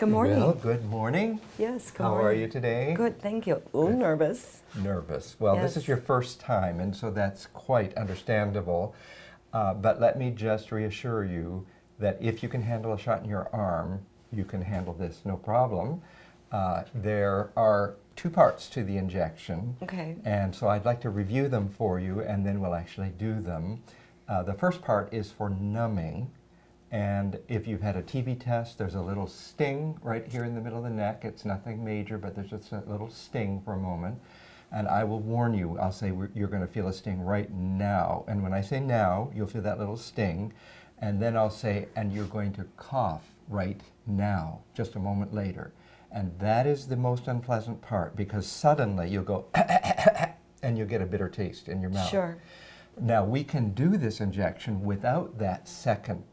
Good morning. Well, good morning. Yes, good How morning. are you today? Good, thank you. A little nervous. Nervous. Well, this Yes. is your first time, and so that's quite understandable. But let me just reassure you that if you can handle a shot in your arm, you can handle this no problem. There are two parts to the injection. Okay. And so I'd like to review them for you, and then we'll actually do them. The first part is for numbing. And if you've had a TB test, there's a little sting right here in the middle of the neck. It's nothing major, but there's just a little sting for a moment. And I will warn you, I'll say you're going to feel a sting right now. And when I say now, you'll feel that little sting. And then I'll say, and you're going to cough right now, just a moment later. And that is the most unpleasant part, because suddenly you'll go, and you'll get a bitter taste in your mouth. Sure. Now, we can do this injection without that second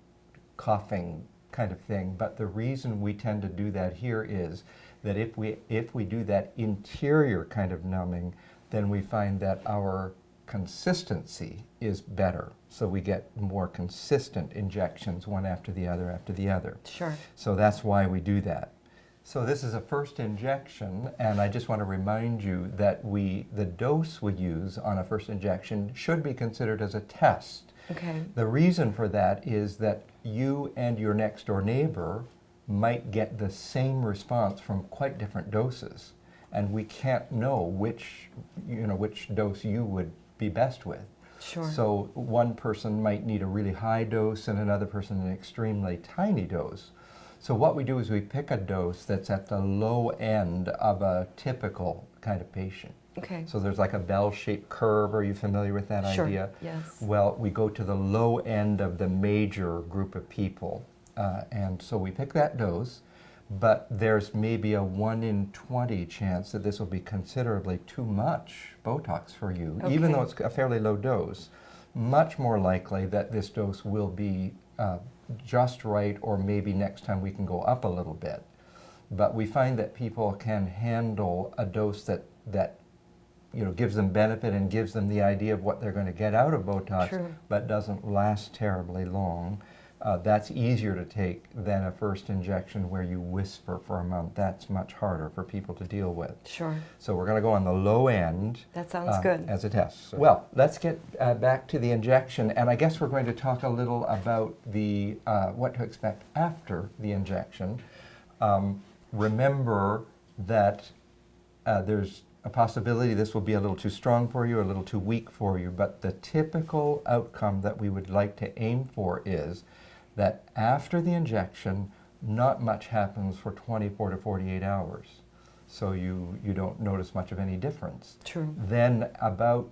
coughing kind of thing, but the reason we tend to do that here is that if we do that interior kind of numbing, then we find that our consistency is better. So we get more consistent injections, one after the other after the other. Sure. So that's why we do that. So this is a first injection, and I just want to remind you that the dose we use on a first injection should be considered as a test. Okay. The reason for that is that you and your next door neighbor might get the same response from quite different doses, and we can't know which dose you would be best with. Sure. So one person might need a really high dose and another person an extremely tiny dose. So what we do is we pick a dose that's at the low end of a typical kind of patient. Okay. So there's like a bell-shaped curve. Are you familiar with that Sure. idea? Yes. Well, we go to the low end of the major group of people. And so we pick that dose, but there's maybe a 1 in 20 chance that this will be considerably too much Botox for you, even though it's a fairly low dose. Much more likely that this dose will be just right, or maybe next time we can go up a little bit. But we find that people can handle a dose that gives them benefit and gives them the idea of what they're going to get out of Botox, True. but doesn't last terribly long. That's easier to take than a first injection where you whisper for a month. That's much harder for people to deal with. Sure. So we're going to go on the low end. That sounds good. As a test. Well, let's get back to the injection, and I guess we're going to talk a little about the what to expect after the injection. Remember that there's a possibility this will be a little too strong for you, a little too weak for you, but the typical outcome that we would like to aim for is that after the injection, not much happens for 24 to 48 hours. So you don't notice much of any difference. True. Then about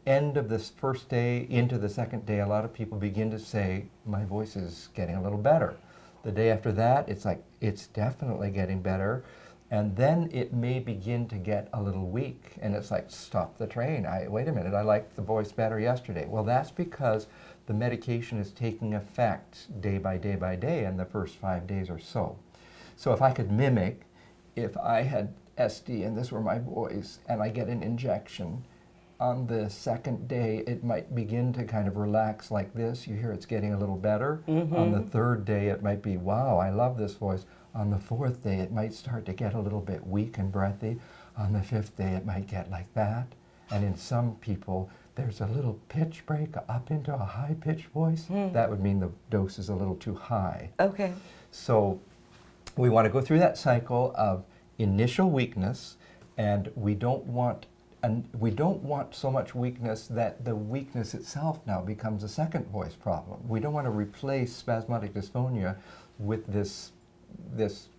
end of this first day into the second day, a lot of people begin to say, my voice is getting a little better. The day after that, it's like, it's definitely getting better. And then it may begin to get a little weak, and it's like, stop the train. Wait a minute, I liked the voice better yesterday. Well, that's because the medication is taking effect day by day by day in the first 5 days or so. So if I could mimic, if I had SD and this were my voice, and I get an injection, on the second day, it might begin to kind of relax like this. You hear it's getting a little better. Mm-hmm. On the third day, it might be, wow, I love this voice. On the fourth day, it might start to get a little bit weak and breathy. On the fifth day, it might get like that. And in some people, there's a little pitch break up into a high-pitched voice. That would mean the dose is a little too high. Okay. So we want to go through that cycle of initial weakness, and we don't want so much weakness that the weakness itself now becomes a second voice problem. We don't want to replace spasmodic dysphonia with this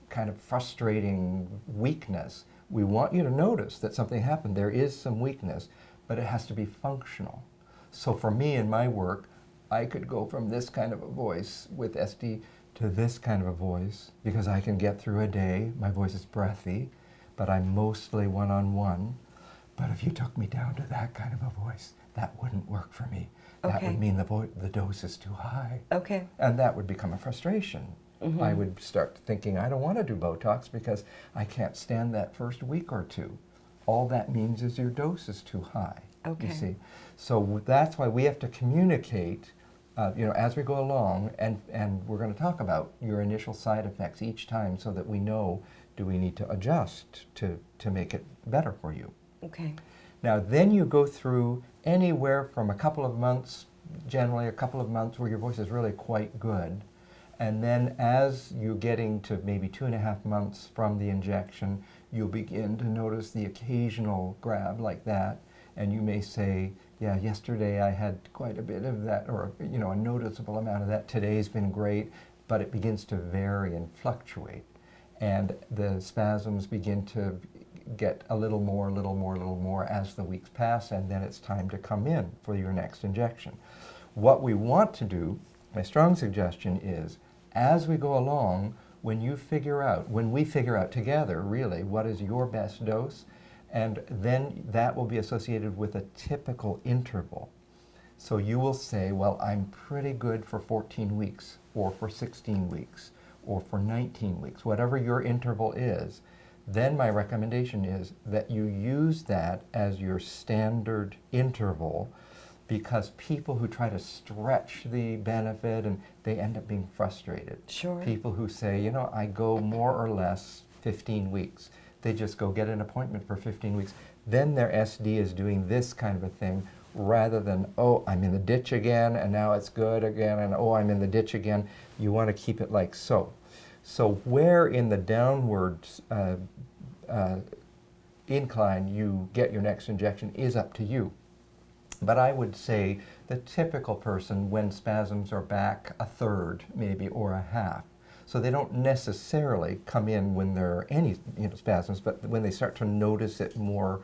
kind of frustrating weakness. We want you to notice that something happened. There is some weakness, but it has to be functional. So for me in my work, I could go from this kind of a voice with SD to this kind of a voice because I can get through a day. My voice is breathy, but I'm mostly one-on-one. But if you took me down to that kind of a voice, that wouldn't work for me. That Okay. would mean the dose is too high. Okay. And that would become a frustration. Mm-hmm. I would start thinking, I don't want to do Botox because I can't stand that first week or two. All that means is your dose is too high. Okay. You see? So that's why we have to communicate as we go along, and we're going to talk about your initial side effects each time so that we know, do we need to adjust to make it better for you? Okay. Now, then you go through anywhere from a couple of months, generally a couple of months where your voice is really quite good. And then as you're getting to maybe 2.5 months from the injection, you'll begin to notice the occasional grab like that. And you may say, yeah, yesterday I had quite a bit of that, or a noticeable amount of that. Today's been great, but it begins to vary and fluctuate. And the spasms begin to get a little more as the weeks pass, and then it's time to come in for your next injection. What we want to do, my strong suggestion is, as we go along, when we figure out together, really, what is your best dose, and then that will be associated with a typical interval. So you will say, well, I'm pretty good for 14 weeks, or for 16 weeks, or for 19 weeks, whatever your interval is. Then my recommendation is that you use that as your standard interval, because people who try to stretch the benefit, and they end up being frustrated. Sure. People who say, I go more or less 15 weeks. They just go get an appointment for 15 weeks. Then their SD is doing this kind of a thing, rather than, oh, I'm in the ditch again, and now it's good again, and oh, I'm in the ditch again. You want to keep it like so. So where in the downward incline you get your next injection is up to you. But I would say the typical person, when spasms are back a third maybe, or a half, so they don't necessarily come in when there are any spasms, but when they start to notice it more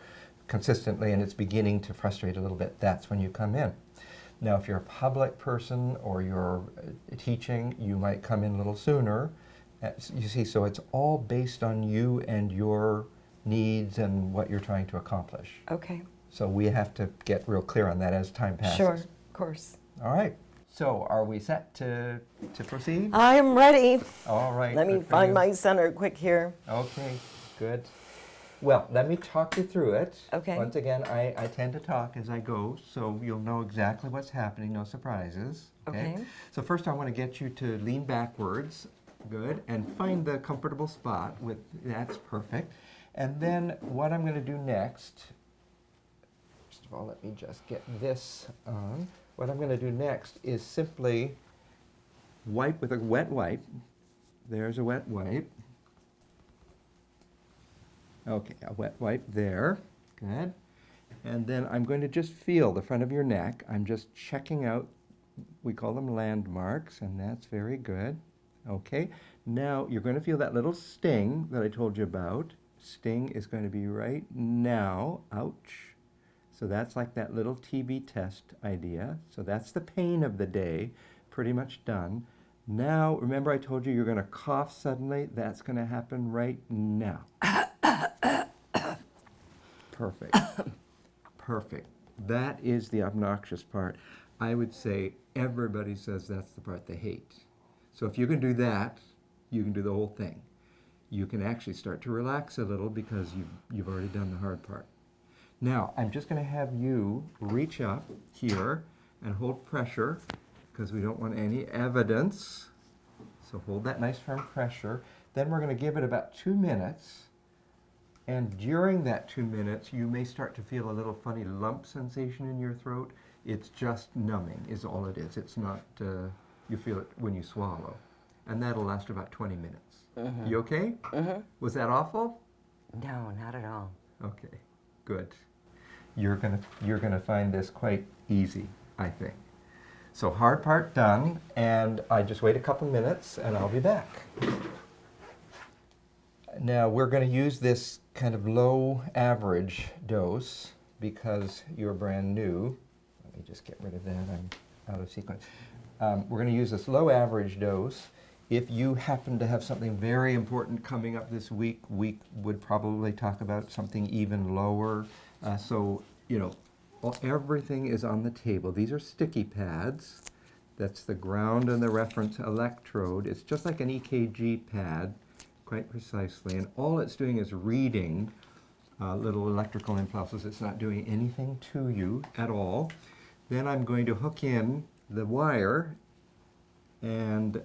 consistently and it's beginning to frustrate a little bit, that's when you come in. Now, if you're a public person or you're teaching, you might come in a little sooner. You see, so it's all based on you and your needs and what you're trying to accomplish. Okay. So we have to get real clear on that as time passes. Sure, of course. All right. So are we set to proceed? I am ready. All right. Let me good for find you. my center quick here. Okay, good. Well, let me talk you through it. Okay. Once again, I tend to talk as I go, so you'll know exactly what's happening, no surprises. Okay. So first I want to get you to lean backwards, good, and find the comfortable spot. That's perfect. And then what I'm going to do next, first of all, let me just get this on. What I'm going to do next is simply wipe with a wet wipe. There's a wet wipe. Okay, a wet wipe there. Good. And then I'm going to just feel the front of your neck. I'm just checking out, we call them landmarks, and that's very good. Okay. Now you're going to feel that little sting that I told you about. Sting is going to be right now. Ouch. So that's like that little TB test idea. So that's the pain of the day, pretty much done. Now, remember I told you you're going to cough suddenly? That's going to happen right now. Perfect. Perfect. That is the obnoxious part. I would say everybody says that's the part they hate. So if you can do that, you can do the whole thing. You can actually start to relax a little because you've already done the hard part. Now, I'm just going to have you reach up here and hold pressure because we don't want any evidence. So hold that nice firm pressure. Then we're going to give it about 2 minutes. And during that 2 minutes, you may start to feel a little funny lump sensation in your throat. It's just numbing is all it is. It's not, you feel it when you swallow. And that'll last about 20 minutes. Mm-hmm. You okay? Mm-hmm. Was that awful? No, not at all. Okay, good. You're gonna find this quite easy, I think. So hard part done, and I just wait a couple minutes and I'll be back. Now we're going to use this kind of low average dose because you're brand new. Let me just get rid of that, I'm out of sequence. We're going to use this low average dose. If you happen to have something very important coming up this week, we would probably talk about something even lower. So, everything is on the table. These are sticky pads. That's the ground and the reference electrode. It's just like an EKG pad, quite precisely. And all it's doing is reading little electrical impulses. It's not doing anything to you at all. Then I'm going to hook in the wire, and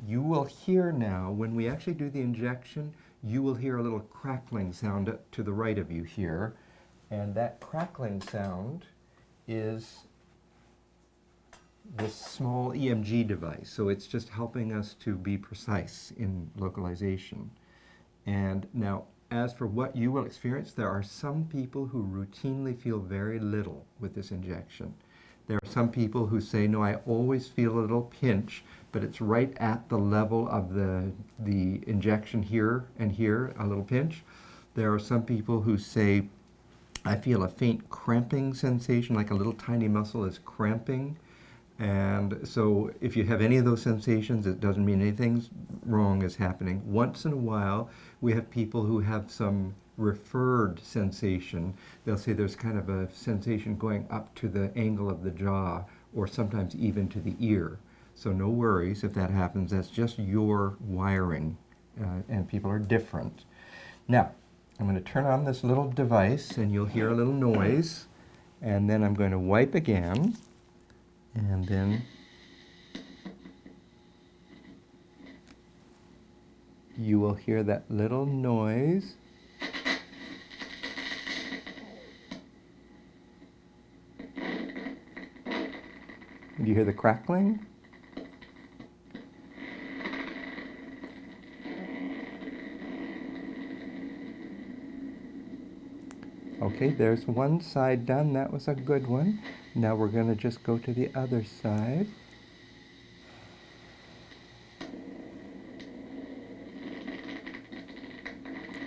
you will hear now, when we actually do the injection, you will hear a little crackling sound up to the right of you here. And that crackling sound is this small EMG device. So it's just helping us to be precise in localization. And now, as for what you will experience, there are some people who routinely feel very little with this injection. There are some people who say, no, I always feel a little pinch, but it's right at the level of the injection here and here, a little pinch. There are some people who say, I feel a faint cramping sensation, like a little tiny muscle is cramping. And so if you have any of those sensations, it doesn't mean anything wrong is happening. Once in a while, we have people who have some referred sensation. They'll say there's kind of a sensation going up to the angle of the jaw, or sometimes even to the ear. So no worries if that happens. That's just your wiring, and people are different. Now, I'm going to turn on this little device, and you'll hear a little noise, and then I'm going to wipe again, and then you will hear that little noise. Do you hear the crackling? Okay, there's one side done. That was a good one. Now we're going to just go to the other side.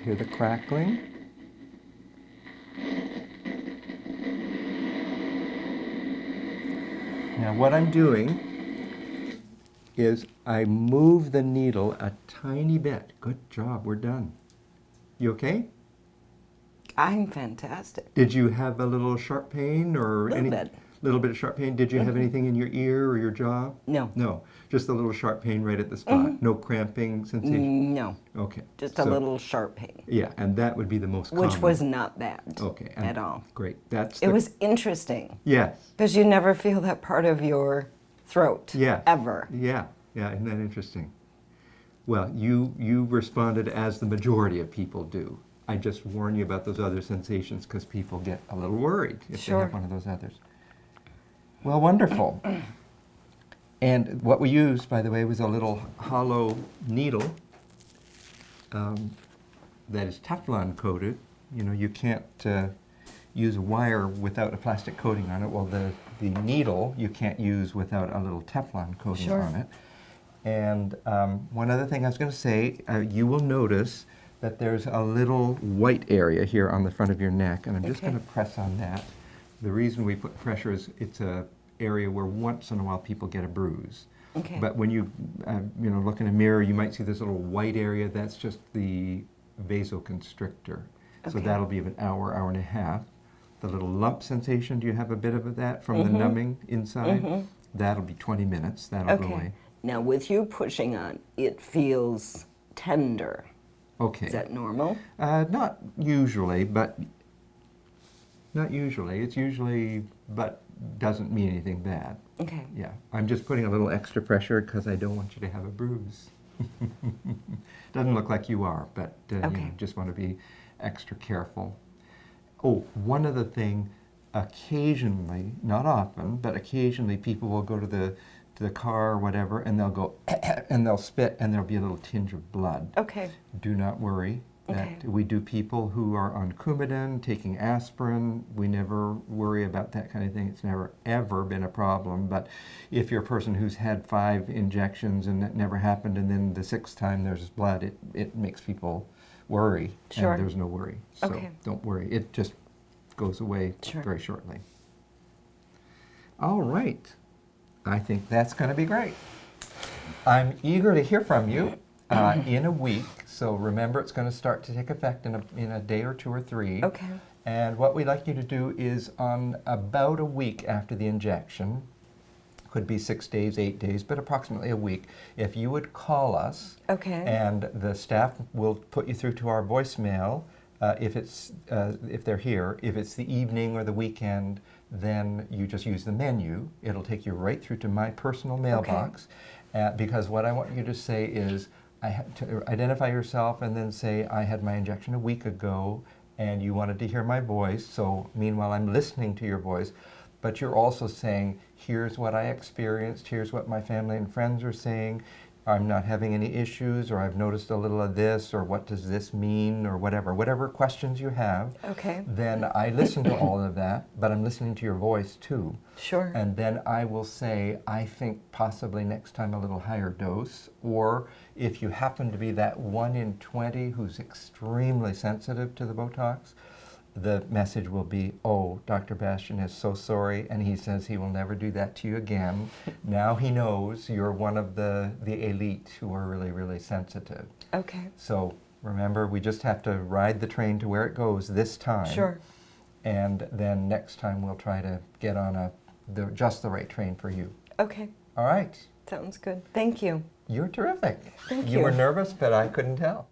Hear the crackling? Now what I'm doing is I move the needle a tiny bit. Good job, we're done. You okay? I'm fantastic. Did you have a little sharp pain or Little bit. Little bit of sharp pain? Did you have anything in your ear or your jaw? No. No, just a little sharp pain right at the spot. No cramping sensation? No. Okay. Just a little sharp pain. Yeah, and that would be the most common. Which was not bad. Okay. At all. Great. That's It was interesting. Yes. Because you never feel that part of your throat. Yeah. Ever. Yeah. Yeah, isn't that interesting? Well, you responded as the majority of people do. I just warn you about those other sensations because people get a little worried if they have one of those others. Well, wonderful. And what we used, by the way, was a little hollow needle that is Teflon coated. You know, you can't use a wire without a plastic coating on it. Well, the needle you can't use without a little Teflon coating on it. And one other thing I was going to say, you will notice that there's a little white area here on the front of your neck, and I'm just going to press on that. The reason we put pressure is it's a area where once in a while people get a bruise. Okay. But when you look in a mirror, you might see this little white area. That's just the vasoconstrictor. So that'll be an hour, hour and a half. The little lump sensation, do you have a bit of that from the numbing inside? That'll be 20 minutes. That'll go away. Now, with you pushing on, it feels tender. Okay. Is that normal? Not usually, but not usually. It's usually, but doesn't mean anything bad. Okay. Yeah. I'm just putting a little extra pressure because I don't want you to have a bruise. Doesn't look like you are, but just want to be extra careful. Oh, one other thing, occasionally, not often, but occasionally people will go to the car or whatever, and they'll go and they'll spit, and there'll be a little tinge of blood. Okay. Do not worry. That we do people who are on Coumadin, taking aspirin. We never worry about that kind of thing. It's never, ever been a problem. But if you're a person who's had 5 injections and that never happened, and then the 6th time there's blood, it makes people worry. Sure. And there's no worry. So don't worry. It just goes away very shortly. All right. I think that's going to be great. I'm eager to hear from you in a week. So remember, it's going to start to take effect in a day or 2 or 3. Okay. And what we'd like you to do is on about a week after the injection, could be 6 days, 8 days, but approximately a week, if you would call us. Okay. And the staff will put you through to our voicemail if they're here. If it's the evening or the weekend, then you just use the menu. It'll take you right through to my personal mailbox. Because what I want you to say is, I have to identify yourself and then say, I had my injection a week ago and you wanted to hear my voice. So meanwhile, I'm listening to your voice. But you're also saying, here's what I experienced, here's what my family and friends are saying, I'm not having any issues, or I've noticed a little of this, or what does this mean, or whatever questions you have. Okay. Then I listen to all of that, but I'm listening to your voice too. Sure. And then I will say, I think possibly next time a little higher dose, or if you happen to be that 1 in 20 who's extremely sensitive to the Botox, the message will be, oh, Dr. Bastian is so sorry, and he says he will never do that to you again. Now he knows you're one of the elite who are really, really sensitive. Okay. So remember, we just have to ride the train to where it goes this time. Sure. And then next time we'll try to get on just the right train for you. Okay. All right. Sounds good. Thank you. You're terrific. Thank You you. were nervous, but I couldn't tell.